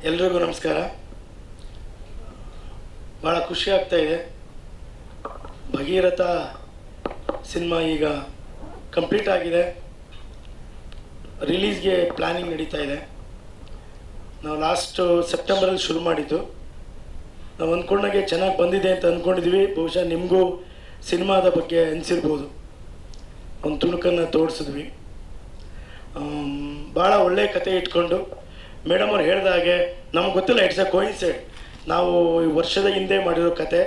ಎಲ್ರಿಗೂ ನಮಸ್ಕಾರ. ಭಾಳ ಖುಷಿ ಆಗ್ತಾ ಇದೆ. ಭಗೀರಥ ಸಿನಿಮಾ ಈಗ ಕಂಪ್ಲೀಟ್ ಆಗಿದೆ. ರಿಲೀಸ್ಗೆ ಪ್ಲ್ಯಾನಿಂಗ್ ನಡೀತಾ ಇದೆ. ನಾವು ಲಾಸ್ಟ್ ಸೆಪ್ಟೆಂಬರಲ್ಲಿ ಶುರು ಮಾಡಿದ್ದು. ನಾವು ಅಂದ್ಕೊಂಡಾಗೆ ಚೆನ್ನಾಗಿ ಬಂದಿದೆ ಅಂತ ಅಂದ್ಕೊಂಡಿದ್ವಿ. ಬಹುಶಃ ನಿಮಗೂ ಸಿನಿಮಾದ ಬಗ್ಗೆ ಅನಿಸಿರ್ಬೋದು. ಒಂದು ತುಣುಕನ್ನು ತೋರಿಸಿದ್ವಿ. ಭಾಳ ಒಳ್ಳೆಯ ಕತೆ ಇಟ್ಕೊಂಡು ಮೇಡಮ್ ಅವ್ರು ಹೇಳಿದಾಗೆ ನಮ್ಗೆ ಗೊತ್ತಿಲ್ಲ, ಇಟ್ಸ್ ಎ ಕೋಇನ್ಸೈಡ್. ನಾವು ವರ್ಷದ ಹಿಂದೆ ಮಾಡಿರೋ ಕತೆ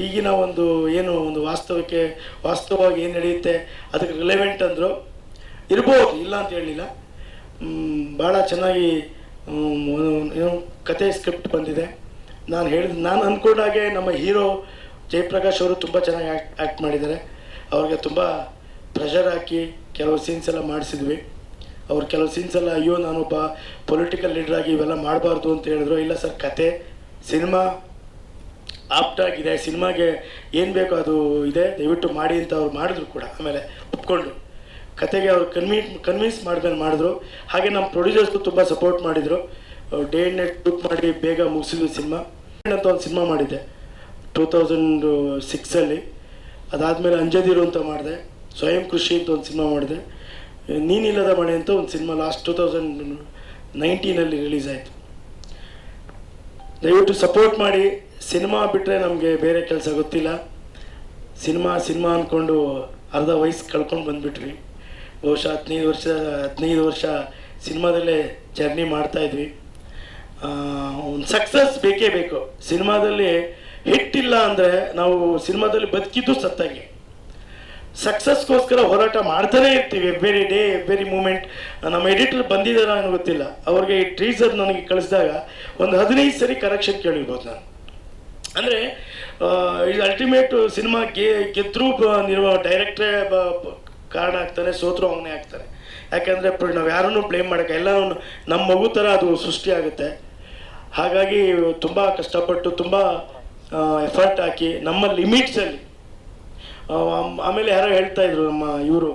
ಈಗಿನ ಒಂದು ವಾಸ್ತವವಾಗಿ ಏನು ನಡೆಯುತ್ತೆ ಅದಕ್ಕೆ ರಿಲೆವೆಂಟ್ ಅಂದರು. ಇರ್ಬೋದು, ಇಲ್ಲ ಅಂತ ಹೇಳಲಿಲ್ಲ. ಭಾಳ ಚೆನ್ನಾಗಿ ಕತೆ ಸ್ಕ್ರಿಪ್ಟ್ ಬಂದಿದೆ. ನಾನು ಅಂದ್ಕೊಂಡಾಗೆ ನಮ್ಮ ಹೀರೋ ಜಯಪ್ರಕಾಶ್ ಅವರು ತುಂಬ ಚೆನ್ನಾಗಿ ಆ್ಯಕ್ಟ್ ಮಾಡಿದ್ದಾರೆ. ಅವ್ರಿಗೆ ತುಂಬ ಪ್ರೆಷರ್ ಹಾಕಿ ಕೆಲವು ಸೀನ್ಸ್ ಎಲ್ಲ ಮಾಡಿಸಿದ್ವಿ. ಅವ್ರು ಕೆಲವು ಸೀನ್ಸ್ ಎಲ್ಲ ಅಯ್ಯೋ ನಾನೊಬ್ಬ ಪೊಲಿಟಿಕಲ್ ಲೀಡ್ರಾಗಿ ಇವೆಲ್ಲ ಮಾಡಬಾರ್ದು ಅಂತ ಹೇಳಿದ್ರು. ಇಲ್ಲ ಸರ್, ಕತೆ ಸಿನಿಮಾ ಆಪ್ಟಾಗಿದೆ, ಸಿನಿಮಾಗೆ ಏನು ಬೇಕೋ ಅದು ಇದೆ, ದಯವಿಟ್ಟು ಮಾಡಿ ಅಂತ ಅವ್ರು ಮಾಡಿದ್ರು ಕೂಡ. ಆಮೇಲೆ ಒಪ್ಕೊಂಡು ಕತೆಗೆ ಅವ್ರು ಕನ್ವಿನ್ಸ್ ಮಾಡಿದ್ರು. ಹಾಗೆ ನಮ್ಮ ಪ್ರೊಡ್ಯೂಸರ್ಸ್ಗೂ ತುಂಬ ಸಪೋರ್ಟ್ ಮಾಡಿದರು. ಡೇ ಆ್ಯಂಡ್ ನೈಟ್ ಬುಕ್ ಮಾಡಿ ಬೇಗ ಮುಗಿಸಿದ್ವಿ ಸಿನಿಮಾ ಅಂತ ಒಂದು ಸಿನಿಮಾ ಮಾಡಿದ್ದೆ 2006. ಅದಾದಮೇಲೆ ಅಂಜದಿರು ಅಂತ ಮಾಡಿದೆ. ಸ್ವಯಂ ಕೃಷಿ ಅಂತ ಒಂದು ಸಿನಿಮಾ ಮಾಡಿದೆ. ನೀನಿಲ್ಲದ ಮಳೆ ಅಂತ ಒಂದು ಸಿನಿಮಾ ಲಾಸ್ಟ್ 2019 ರಿಲೀಸ್ ಆಯಿತು. ದಯವಿಟ್ಟು ಸಪೋರ್ಟ್ ಮಾಡಿ. ಸಿನಿಮಾ ಬಿಟ್ಟರೆ ನಮಗೆ ಬೇರೆ ಕೆಲಸ ಗೊತ್ತಿಲ್ಲ. ಸಿನಿಮಾ ಅಂದ್ಕೊಂಡು ಅರ್ಧ ವಯಸ್ಸು ಕಳ್ಕೊಂಡು ಬಂದುಬಿಟ್ವಿ. ಬಹುಶಃ 15 ವರ್ಷ ಸಿನಿಮಾದಲ್ಲೇ ಜರ್ನಿ ಮಾಡ್ತಾಯಿದ್ವಿ. ಒಂದು ಸಕ್ಸಸ್ ಬೇಕೇ ಬೇಕು. ಸಿನಿಮಾದಲ್ಲಿ ಹಿಟ್ಟಿಲ್ಲ ಅಂದರೆ ನಾವು ಸಿನಿಮಾದಲ್ಲಿ ಬದುಕಿದ್ದು ಸತ್ತಾಗೆ. ಸಕ್ಸಸ್ಗೋಸ್ಕರ ಹೋರಾಟ ಮಾಡ್ತಾನೇ ಇರ್ತೀವಿ. Every day every moment. ನಮ್ಮ ಎಡಿಟರ್ ಬಂದಿದ್ದಾರ ಅನ್ನೋ ಗೊತ್ತಿಲ್ಲ. ಅವ್ರಿಗೆ ಈ ಟ್ರೀಸರ್ ನನಗೆ ಕಳಿಸಿದಾಗ ಒಂದು 15 ಸರಿ ಕರೆಕ್ಷನ್ ಕೇಳಿರ್ಬೋದು ನಾನು. ಅಂದರೆ ಇದು ಅಲ್ಟಿಮೇಟ್ ಸಿನಿಮಾ ಗೆದ್ದರೂ ಡೈರೆಕ್ಟ್ರೇ ಕಾರಣ ಆಗ್ತಾನೆ, ಸೋತರೂ ಅವನೇ ಆಗ್ತಾನೆ. ಯಾಕೆಂದರೆ ನಾವು ಯಾರನ್ನೂ ಬ್ಲೇಮ್ ಮಾಡೋಕ್ಕೆ, ಎಲ್ಲ ನಮ್ಮ ಮಗು ಥರ ಅದು ಸೃಷ್ಟಿ ಆಗುತ್ತೆ. ಹಾಗಾಗಿ ತುಂಬ ಕಷ್ಟಪಟ್ಟು ತುಂಬ ಎಫರ್ಟ್ ಹಾಕಿ ನಮ್ಮ ಲಿಮಿಟ್ಸಲ್ಲಿ. ಆಮೇಲೆ ಯಾರೋ ಹೇಳ್ತಾಯಿದ್ರು ನಮ್ಮ ಇವರು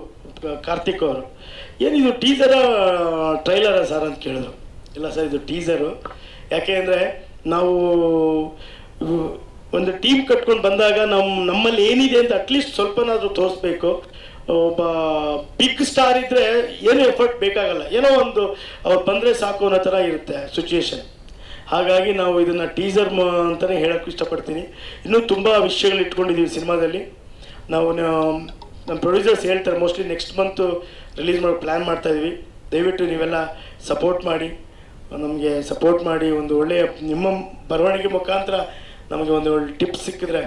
ಕಾರ್ತಿಕ್ ಅವರು, ಏನಿದು ಟೀಸರ ಟ್ರೈಲರ ಸರ್ ಅಂತ ಕೇಳಿದ್ರು. ಇಲ್ಲ ಸರ್, ಇದು ಟೀಸರು. ಯಾಕೆ ಅಂದರೆ ನಾವು ಒಂದು ಟೀಮ್ ಕಟ್ಕೊಂಡು ಬಂದಾಗ ನಮ್ಮಲ್ಲಿ ಏನಿದೆ ಅಂತ ಅಟ್ಲೀಸ್ಟ್ ಸ್ವಲ್ಪನಾದರೂ ತೋರಿಸ್ಬೇಕು. ಒಬ್ಬ ಬಿಗ್ ಸ್ಟಾರ್ ಇದ್ದರೆ ಏನೂ ಎಫರ್ಟ್ ಬೇಕಾಗಲ್ಲ, ಏನೋ ಒಂದು ಅವ್ರು ಬಂದರೆ ಸಾಕು ಅನ್ನೋ ಥರ ಇರುತ್ತೆ ಸಿಚುವೇಶನ್. ಹಾಗಾಗಿ ನಾವು ಇದನ್ನು ಟೀಸರ್ ಅಂತಲೇ ಹೇಳೋಕ್ಕೆ ಇಷ್ಟಪಡ್ತೀನಿ. ಇನ್ನೂ ತುಂಬ ವಿಷಯಗಳು ಇಟ್ಕೊಂಡಿದ್ದೀವಿ ಸಿನಿಮಾದಲ್ಲಿ. ನಾವು ನಮ್ಮ ಪ್ರೊಡ್ಯೂಸರ್ಸ್ ಹೇಳ್ತಾರೆ ಮೋಸ್ಟ್ಲಿ ನೆಕ್ಸ್ಟ್ ಮಂತು ರಿಲೀಸ್ ಮಾಡೋ ಪ್ಲ್ಯಾನ್ ಮಾಡ್ತಾಯಿದ್ವಿ. ದಯವಿಟ್ಟು ನೀವೆಲ್ಲ ನಮಗೆ ಸಪೋರ್ಟ್ ಮಾಡಿ ಒಂದು ಒಳ್ಳೆಯ ನಿಮ್ಮ ಬರವಣಿಗೆ ಮುಖಾಂತರ ನಮಗೆ ಒಂದು ಒಳ್ಳೆ ಟಿಪ್ಸ್ ಸಿಕ್ಕಿದ್ರೆ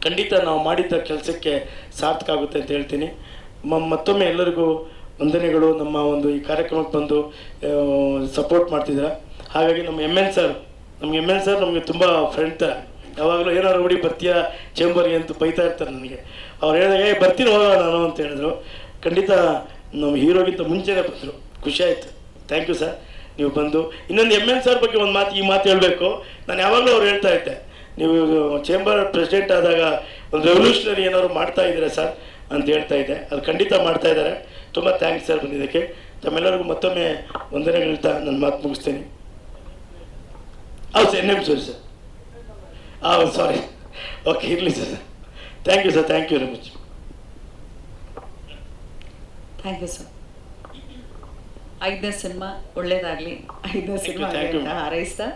ಖಂಡಿತ ನಾವು ಮಾಡಿದ್ದ ಕೆಲಸಕ್ಕೆ ಸಾರ್ಥಕ ಆಗುತ್ತೆ ಅಂತ ಹೇಳ್ತೀನಿ. ಮತ್ತೊಮ್ಮೆ ಎಲ್ಲರಿಗೂ ವಂದನೆಗಳು. ನಮ್ಮ ಒಂದು ಈ ಕಾರ್ಯಕ್ರಮಕ್ಕೆ ಬಂದು ಸಪೋರ್ಟ್ ಮಾಡ್ತಿದ್ದಾರೆ. ಹಾಗಾಗಿ ನಮ್ಮ ಎಮ್ ಎನ್ ಸರ್ ನಮಗೆ ತುಂಬ ಫ್ರೆಂಡ್ ಥರ. ಯಾವಾಗಲೂ ಏನಾದ್ರು ಹುಡಿ ಬರ್ತೀಯಾ ಚೇಂಬರ್ಗೆ ಅಂತ ಬೈತಾ ಇರ್ತಾರೆ ನನಗೆ. ಅವ್ರು ಹೇಳಿದಾಗ ಬರ್ತೀನಿ ಹೋಗೋಣ ನಾನು ಅಂತ ಹೇಳಿದ್ರು. ಖಂಡಿತ ನಮ್ಮ ಹೀರೋಗಿಂತ ಮುಂಚೆನೇ ಬಂದರು. ಖುಷಿ ಆಯಿತು. ಥ್ಯಾಂಕ್ ಯು ಸರ್, ನೀವು ಬಂದು. ಇನ್ನೊಂದು ಎಮ್ ಎನ್ ಸರ್ ಬಗ್ಗೆ ಈ ಮಾತು ಹೇಳಬೇಕು. ನಾನು ಯಾವಾಗಲೂ ಅವ್ರು ಹೇಳ್ತಾ ಇದ್ದೆ, ನೀವು ಚೇಂಬರ್ ಪ್ರೆಸಿಡೆಂಟ್ ಆದಾಗ ಒಂದು ರೆವಲ್ಯೂಷನರಿ ಏನಾದ್ರು ಮಾಡ್ತಾ ಇದ್ದೀರಾ ಸರ್ ಅಂತ ಹೇಳ್ತಾ ಇದ್ದೆ. ಅದು ಖಂಡಿತ ಮಾಡ್ತಾ ಇದ್ದಾರೆ. ತುಂಬ ಥ್ಯಾಂಕ್ಸ್ ಸರ್ ಬಂದಿದ್ದಕ್ಕೆ. ತಮ್ಮೆಲ್ಲರಿಗೂ ಮತ್ತೊಮ್ಮೆ ವಂದನೆಗಳು ಹೇಳ್ತಾ ನನ್ನ ಮಾತು ಮುಗಿಸ್ತೀನಿ. ಹೌದು sir, NM sir. Sorry, okay, ಇರಲಿ sir. Thank you sir, thank you very much. Thank you sir. 5ನೇ ಸಿನಿಮಾ ಒಳ್ಳೇದಾಗಲಿ. 5ನೇ ಸಿನಿಮಾ ಹಾರೈಸ್ತಾ.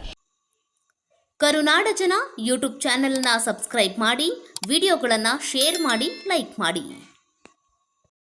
ಕರುನಾಡ ಜನ ಯೂಟ್ಯೂಬ್ ಚಾನೆಲ್ನ ಸಬ್ಸ್ಕ್ರೈಬ್ ಮಾಡಿ, ವಿಡಿಯೋಗಳನ್ನು ಶೇರ್ ಮಾಡಿ, ಲೈಕ್ ಮಾಡಿ.